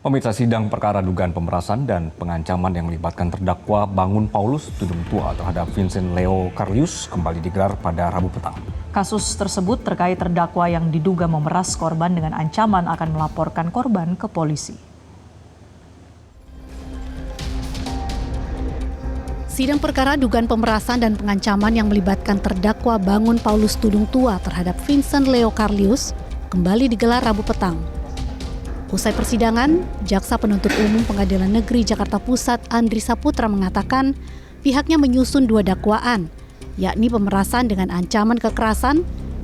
Pemirsa, sidang perkara dugaan pemerasan dan pengancaman yang melibatkan terdakwa Bangun Paulus Tudung Tua terhadap Vincent Leo Carlius kembali digelar pada Rabu petang. Kasus tersebut terkait terdakwa yang diduga memeras korban dengan ancaman akan melaporkan korban ke polisi. Sidang perkara dugaan pemerasan dan pengancaman yang melibatkan terdakwa Bangun Paulus Tudung Tua terhadap Vincent Leo Carlius kembali digelar Rabu petang. Usai persidangan, Jaksa Penuntut Umum Pengadilan Negeri Jakarta Pusat Andri Saputra mengatakan pihaknya menyusun 2 dakwaan, yakni pemerasan dengan ancaman kekerasan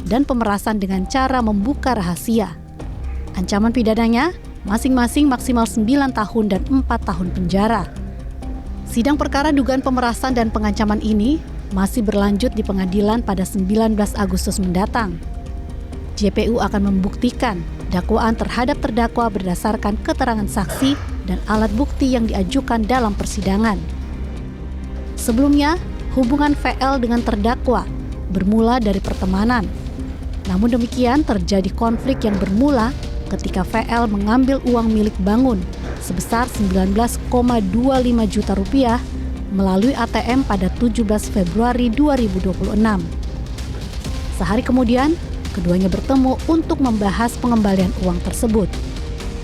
dan pemerasan dengan cara membuka rahasia. Ancaman pidananya masing-masing maksimal 9 tahun dan 4 tahun penjara. Sidang perkara dugaan pemerasan dan pengancaman ini masih berlanjut di pengadilan pada 19 Agustus mendatang. JPU akan membuktikan dakwaan terhadap terdakwa berdasarkan keterangan saksi dan alat bukti yang diajukan dalam persidangan. Sebelumnya, hubungan VL dengan terdakwa bermula dari pertemanan. Namun demikian terjadi konflik yang bermula ketika VL mengambil uang milik Bangun sebesar 19,25 juta rupiah melalui ATM pada 17 Februari 2026. Sehari kemudian, keduanya bertemu untuk membahas pengembalian uang tersebut.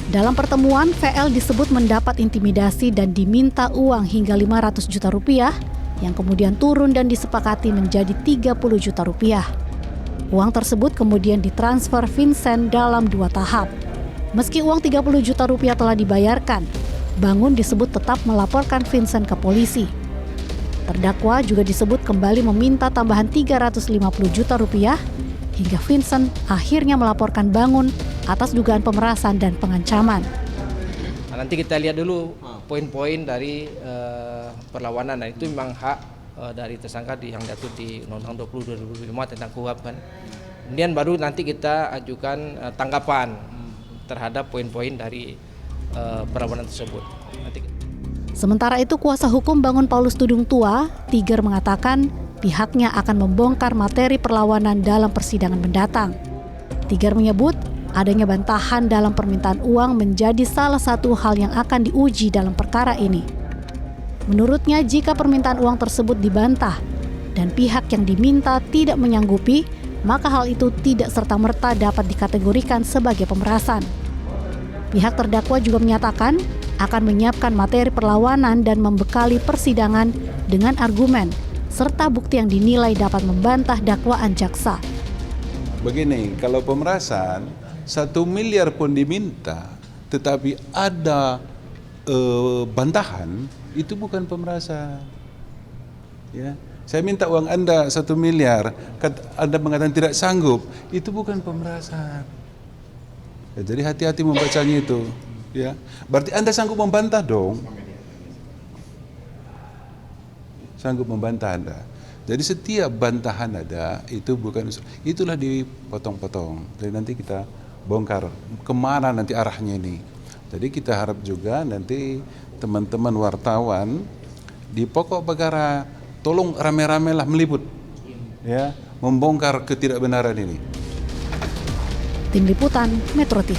Dalam pertemuan, VL disebut mendapat intimidasi dan diminta uang hingga 500 juta rupiah yang kemudian turun dan disepakati menjadi 30 juta rupiah. Uang tersebut kemudian ditransfer Vincent dalam 2 tahap. Meski uang 30 juta rupiah telah dibayarkan, Bangun disebut tetap melaporkan Vincent ke polisi. Terdakwa juga disebut kembali meminta tambahan 350 juta rupiah hingga Vincent akhirnya melaporkan Bangun atas dugaan pemerasan dan pengancaman. Nanti kita lihat dulu poin-poin dari perlawanan, dan itu memang hak dari tersangka yang diatur di Undang-Undang 20/2005 tentang KUHP kan. Kemudian baru nanti kita ajukan tanggapan terhadap poin-poin dari perlawanan tersebut. Sementara itu, kuasa hukum Bangun Paulus Tudung Tua, Tiger, mengatakan pihaknya akan membongkar materi perlawanan dalam persidangan mendatang. Tiger menyebut adanya bantahan dalam permintaan uang menjadi salah satu hal yang akan diuji dalam perkara ini. Menurutnya, jika permintaan uang tersebut dibantah dan pihak yang diminta tidak menyanggupi, maka hal itu tidak serta-merta dapat dikategorikan sebagai pemerasan. Pihak terdakwa juga menyatakan akan menyiapkan materi perlawanan dan membekali persidangan dengan argumen serta bukti yang dinilai dapat membantah dakwaan jaksa. Begini, kalau pemerasan 1 miliar pun diminta, tetapi ada bantahan, itu bukan pemerasan. Ya, saya minta uang Anda 1 miliar, Anda mengatakan tidak sanggup, itu bukan pemerasan. Ya, jadi hati-hati membacanya itu. Ya, berarti Anda sanggup membantah dong. Sanggup membantah Anda. Jadi setiap bantahan ada itu bukan, itulah dipotong-potong. Jadi nanti kita bongkar kemana nanti arahnya ini. Jadi kita harap juga nanti teman-teman wartawan di pokok perkara tolong rame-rame lah meliput, ya, membongkar ketidakbenaran ini. Tim Liputan Metro TV.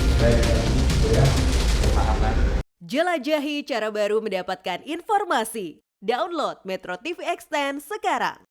Jelajahi cara baru mendapatkan informasi. Download Metro TV Extend sekarang.